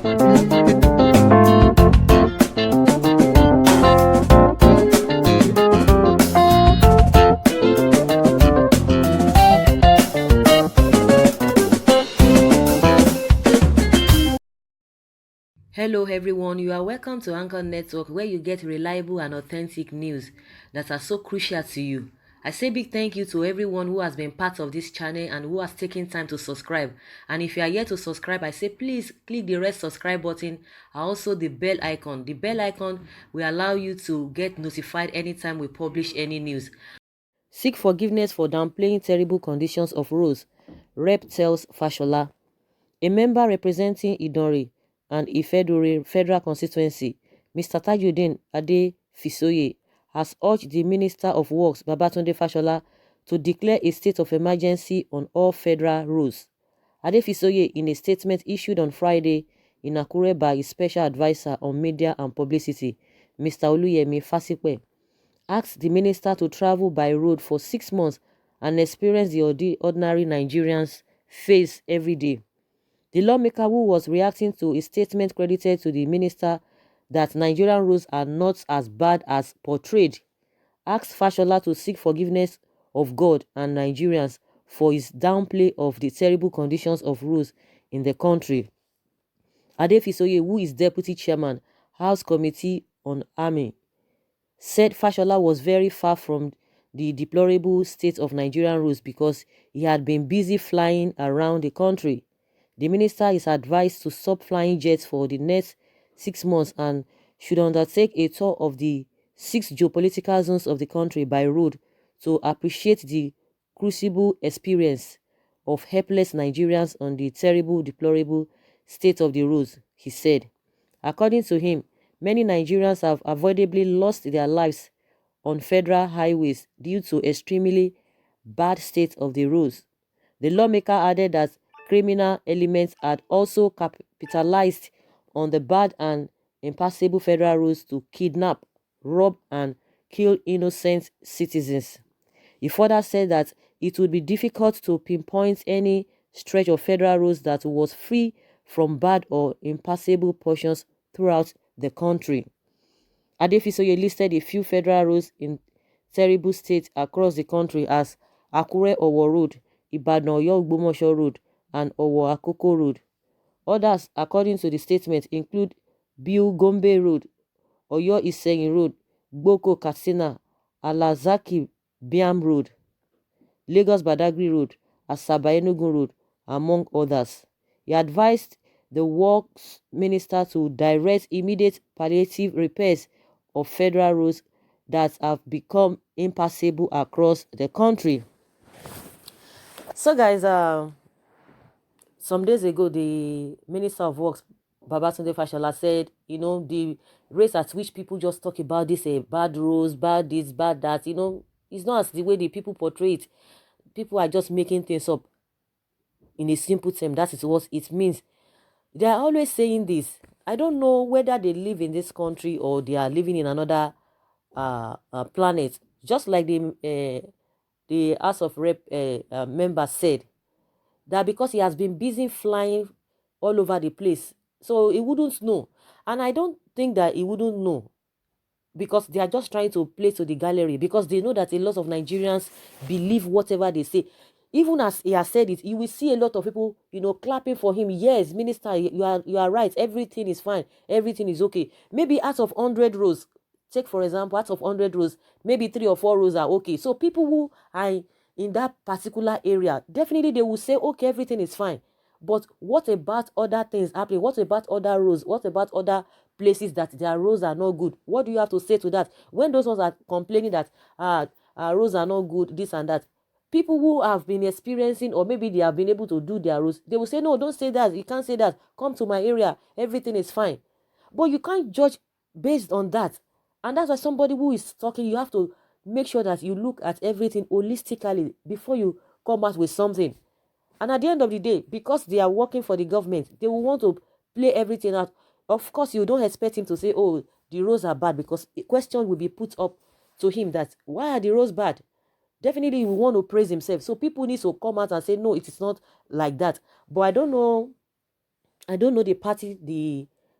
Hello everyone, you are welcome to Anchor Network where you get reliable and authentic news that are so crucial to you. I say big thank you to everyone who has been part of this channel and who has taken time to subscribe. And if you are yet to subscribe, I say please click the red subscribe button and also the bell icon. The bell icon will allow you to get notified anytime we publish any news. Seek forgiveness for downplaying terrible conditions of roads, Rep tells Fashola. A member representing Idori and Ifedore Federal Constituency, Mr. Tajuddin Ade-Fisoye, has urged the Minister of Works, Babatunde Fashola, to declare a state of emergency on all federal roads. Ade-Fisoye, in a statement issued on Friday in Akure by his special advisor on media and publicity, Mr. Oluyemi Fasipe, asked the minister to travel by road for 6 months and experience the ordinary Nigerians face every day. The lawmaker, who was reacting to a statement credited to the minister that Nigerian roads are not as bad as portrayed, asked Fashola to seek forgiveness of God and Nigerians for his downplay of the terrible conditions of roads in the country. Ade-Fisoye, who is deputy chairman, House Committee on Army, said Fashola was very far from the deplorable state of Nigerian roads because he had been busy flying around the country. The minister is advised to stop flying jets for the next 6 months and should undertake a tour of the 6 geopolitical zones of the country by road to appreciate the crucible experience of helpless Nigerians on the terrible, deplorable state of the roads, he said. According to him, many Nigerians have avoidably lost their lives on federal highways due to extremely bad state of the roads. The lawmaker added that criminal elements had also capitalized on the bad and impassable federal roads to kidnap, rob, and kill innocent citizens. He further said that it would be difficult to pinpoint any stretch of federal roads that was free from bad or impassable portions throughout the country. Ade-Fisoye listed a few federal roads in terrible states across the country as Akure-Owo Road, Ibadan-Oyo-Ogbomoso Road, and Owo-Akoko Road. Others, according to the statement, include Biu-Gombe Road, Oyo-Iseyin Road, Gboko-Katsina, Alazaki-Biam Road, Lagos-Badagry Road, Asaba-Enugu Road, among others. He advised the Works Minister to direct immediate palliative repairs of federal roads that have become impassable across the country. So guys, some days ago, the Minister of Works, Babatunde Fashola, said, the rate at which people just talk about this, bad roads, bad this, bad that, it's not as the way the people portray it. People are just making things up in a simple term. That is what it means. They are always saying this. I don't know whether they live in this country or they are living in another planet. Just like the House of Rep member said, that because he has been busy flying all over the place, so he wouldn't know. And I don't think that he wouldn't know, because they are just trying to play to the gallery, because they know that a lot of Nigerians believe whatever they say. Even as he has said it, you will see a lot of people, clapping for him. Yes, minister, you are right. Everything is fine. Everything is okay. Maybe out of 100 rows, take for example, out of 100 rows, maybe 3 or 4 rows are okay. So people who are in that particular area, definitely they will say, okay, everything is fine. But what about other things happening? What about other roads? What about other places that their roads are not good? What do you have to say to that? When those ones are complaining that roads are not good, this and that, people who have been experiencing, or maybe they have been able to do their roads, they will say, no, don't say that. You can't say that. Come to my area. Everything is fine. But you can't judge based on that. And that's why somebody who is talking, you have to make sure that you look at everything holistically before you come out with something. And at the end of the day, because they are working for the government, they will want to play everything out. Of course, you don't expect him to say, oh, the roads are bad, because a question will be put up to him that, why are the roads bad? Definitely, he will want to praise himself. So people need to come out and say, no, it is not like that. But I don't know I don't know the party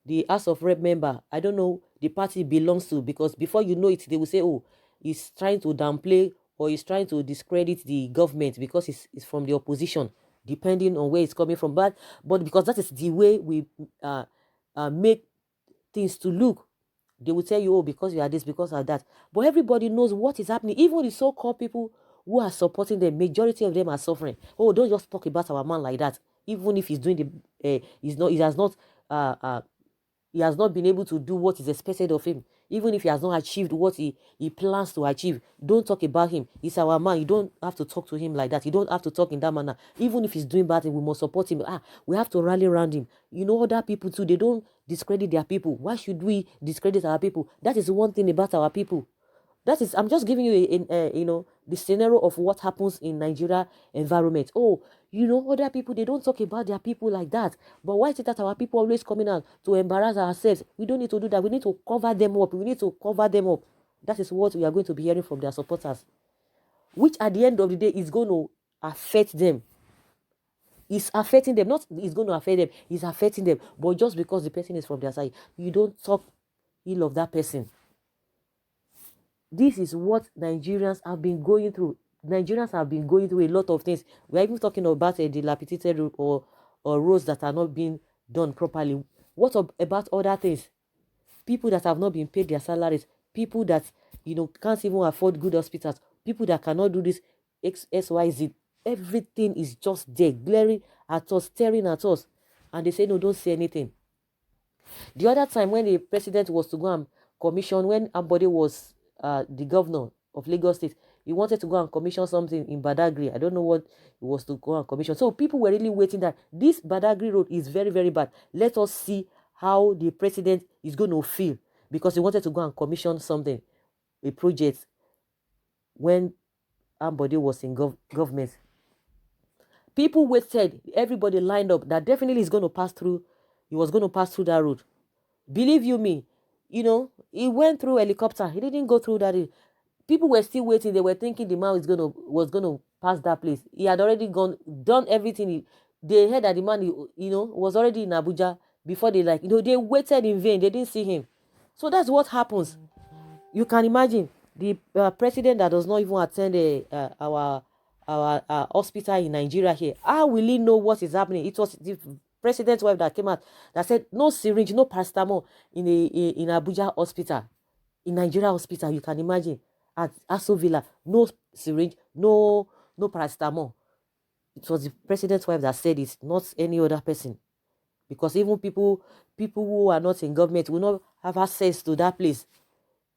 the House of Rep member, I don't know the party belongs to, because before you know it, they will say, oh, he's trying to downplay or he's trying to discredit the government because it's from the opposition, depending on where it's coming from. But because that is the way we make things to look, they will tell you, oh, because you are this, because of that. But everybody knows what is happening. Even the so-called people who are supporting them, majority of them are suffering. Oh, don't just talk about our man like that. Even if he's doing uh, uh, he has not been able to do what is expected of him. Even if he has not achieved what he plans to achieve, don't talk about him. He's our man. You don't have to talk to him like that. You don't have to talk in that manner. Even if he's doing bad things, we must support him. We have to rally around him. You know, other people too, they don't discredit their people. Why should we discredit our people? That is one thing about our people. That is, I'm just giving you the scenario of what happens in Nigeria environment. Oh, other people, they don't talk about their people like that. But why is it that our people always coming out to embarrass ourselves? We don't need to do that. We need to cover them up. We need to cover them up. That is what we are going to be hearing from their supporters, which at the end of the day is going to affect them. It's affecting them. Not it's going to affect them. It's affecting them. But just because the person is from their side, you don't talk ill of that person. This is what Nigerians have been going through. Nigerians have been going through a lot of things. We're even talking about a dilapidated road or roads that are not being done properly. What about other things? People that have not been paid their salaries. People that, can't even afford good hospitals. People that cannot do this XYZ. Everything is just there, glaring at us, staring at us. And they say, no, don't say anything. The other time when the president was to go and commission, when Ambode was the governor of Lagos State, he wanted to go and commission something in Badagry. I don't know what he was to go and commission. So people were really waiting that this Badagry road is very, very bad. Let us see how the president is going to feel, because he wanted to go and commission something, a project, when Ambode was in government. People waited, everybody lined up that definitely he's going to pass through. He was going to pass through that road. Believe you me, he went through helicopter. He didn't go through that. People were still waiting. They were thinking the man was gonna pass that place. He had already done everything. They heard that the man, was already in Abuja before they they waited in vain. They didn't see him. So that's what happens. You can imagine the president that does not even attend our hospital in Nigeria here. How will he know what is happening? It was the president's wife that came out that said no syringe, no paracetamol in Abuja hospital, in Nigeria hospital. You can imagine at Aso Villa, no syringe, no paracetamol. It was the president's wife that said it, not any other person. Because even people who are not in government will not have access to that place.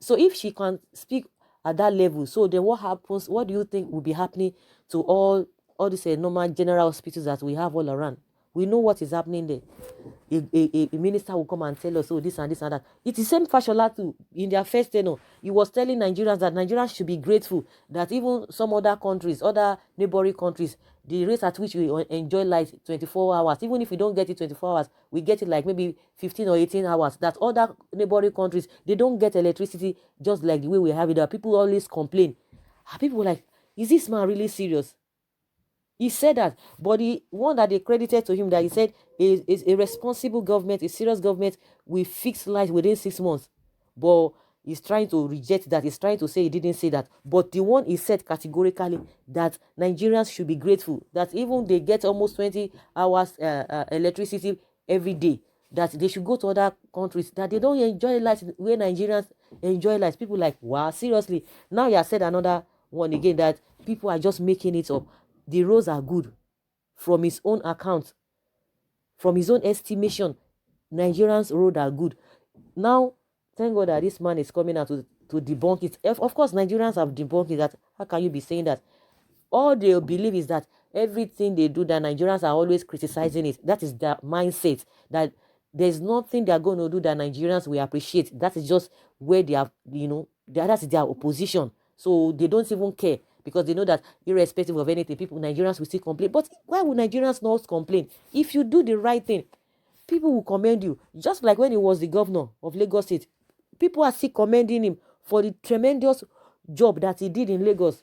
So if she can speak at that level, so then what happens? What do you think will be happening to all these normal general hospitals that we have all around? We know what is happening there. A minister will come and tell us, oh, this and this and that. It's the same Fashola too. In their first tenure, he was telling Nigerians that Nigerians should be grateful that even some other countries, other neighboring countries, the rate at which we enjoy light 24 hours, even if we don't get it 24 hours, we get it like maybe 15 or 18 hours. That other neighboring countries, they don't get electricity just like the way we have it. People always complain. People were like, is this man really serious? He said that, but the one that they credited to him, that he said is a responsible government, a serious government, will fix life within 6 months. But he's trying to reject that. He's trying to say he didn't say that. But the one he said categorically that Nigerians should be grateful that even they get almost 20 hours electricity every day, that they should go to other countries, that they don't enjoy life where Nigerians enjoy life. People like, wow, seriously. Now you have said another one again, that people are just making it up. The roads are good from his own account, from his own estimation. Nigerians' roads are good. Now, thank God that this man is coming out to debunk it. Of course, Nigerians have debunked it. That how can you be saying that? All they believe is that everything they do, that Nigerians are always criticizing it. That is their mindset. That there's nothing they are going to do that Nigerians will appreciate. That is just where they are, that is their opposition. So they don't even care, because they know that irrespective of anything, Nigerians will still complain. But why would Nigerians not complain? If you do the right thing, people will commend you. Just like when he was the governor of Lagos State, people are still commending him for the tremendous job that he did in Lagos.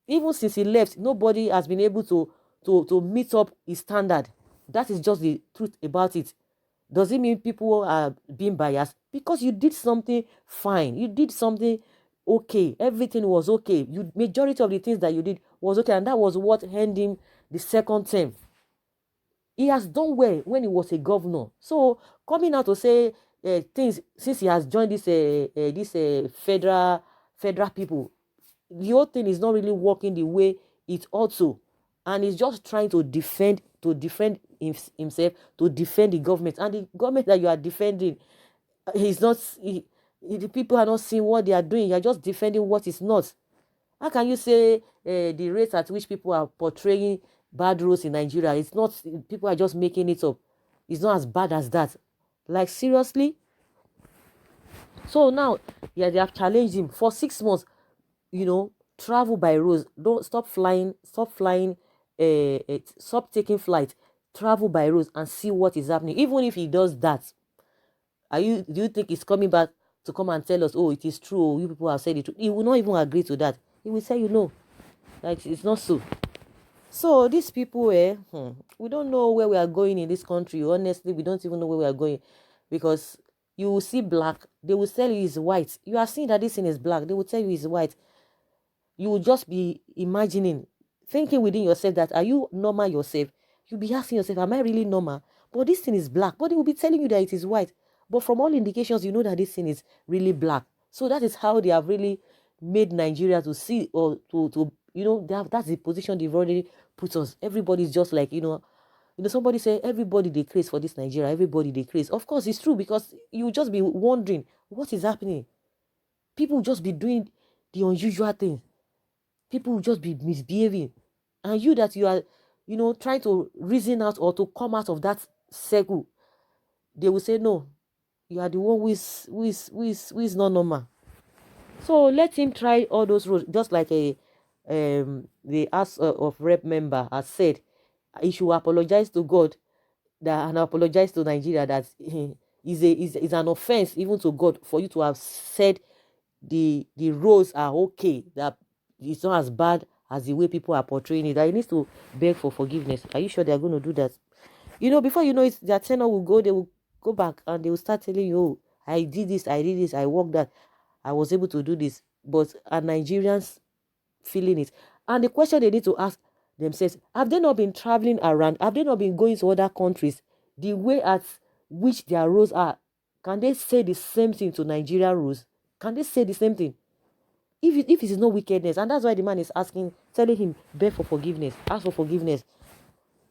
Even since he left, nobody has been able to meet up his standard. That is just the truth about it. Does it mean people are being biased? Because you did something fine. You did something okay. Everything was okay. You majority of the things that you did was okay. And that was what earned him the second term. He has done well when he was a governor. So coming out to say things since he has joined this federal people, the whole thing is not really working the way it ought to, and he's just trying to defend himself, to defend the government, and the government that you are defending, he's not. The people are not seeing what they are doing. You are just defending what is not. How can you say the rate at which people are portraying bad roles in Nigeria? It's not, people are just making it up. It's not as bad as that. Like, seriously? So now, yeah, they have challenged him for 6 months. Travel by roads. Don't stop flying. Stop taking flight. Travel by roads and see what is happening. Even if he does that, do you think he's coming back to come and tell us, oh, it is true, oh, you people have said it? He will not even agree to that. He will say, no, like, it's not so. So these people, we don't know where we are going in this country. Honestly, we don't even know where we are going, because you will see black, they will tell you it's white. You are seeing that this thing is black, they will tell you it's white. You will just be imagining, thinking within yourself that, are you normal yourself? You'll be asking yourself, am I really normal? But this thing is black, but they will be telling you that it is white. But from all indications, you know that this thing is really black. So that is how they have really made Nigeria to see, or to that's the position they've already put us. Everybody's just like, somebody say everybody they craze for this Nigeria, everybody they craze. Of course, it's true, because you just be wondering what is happening. People will just be doing the unusual thing. People will just be misbehaving. And you that you are, trying to reason out or to come out of that circle, they will say, no, you are the one who is not normal. So let him try all those roles, just like the House of Rep member has said. He should apologize to God and apologize to Nigeria that is an offense even to God for you to have said the roles are okay, that it's not as bad as the way people are portraying it, that he needs to beg for forgiveness. Are you sure they are going to do that? Before you know it, their tenor will go, they will go back and they will start telling you, oh, I did this, I worked that, I was able to do this. But are Nigerians feeling it? And the question they need to ask themselves, have they not been traveling around? Have they not been going to other countries? The way at which their rules are, can they say the same thing to Nigerian rules? Can they say the same thing? If it is no wickedness, and that's why the man is asking, telling him, beg for forgiveness, ask for forgiveness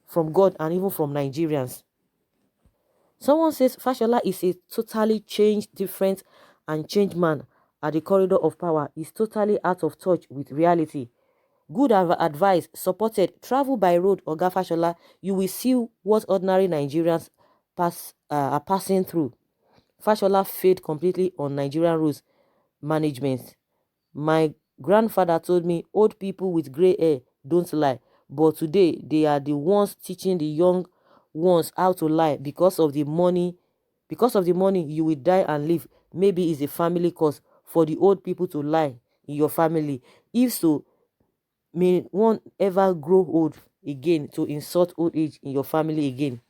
from God and even from Nigerians. Someone says Fashola is a totally changed, different, and changed man at the corridor of power. He's totally out of touch with reality. Good advice, supported. Travel by road, Oga Fashola. You will see what ordinary Nigerians are passing through. Fashola failed completely on Nigerian rules management. My grandfather told me old people with grey hair don't lie, but today they are the ones teaching the young ones how to lie because of the money. Because of the money, you will die and live. Maybe it's a family cause for the old people to lie in your family. If so, may one ever grow old again to insult old age in your family again.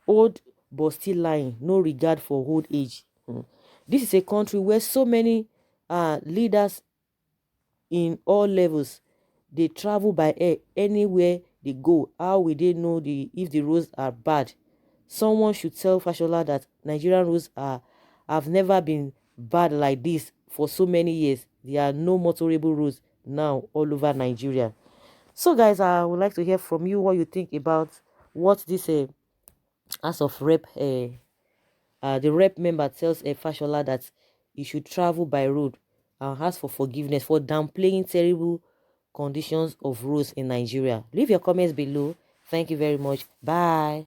Old but still lying, no regard for old age. This is a country where so many leaders in all levels, they travel by air anywhere they go. How will they know if the roads are bad? Someone should tell Fashola that Nigerian roads have never been bad like this for so many years. There are no motorable roads now all over Nigeria. So guys, I would like to hear from you what you think about what this House of Rep the rep member tells Fashola that he should travel by road and ask for forgiveness for downplaying terrible conditions of roads in Nigeria. Leave your comments below. Thank you very much. Bye.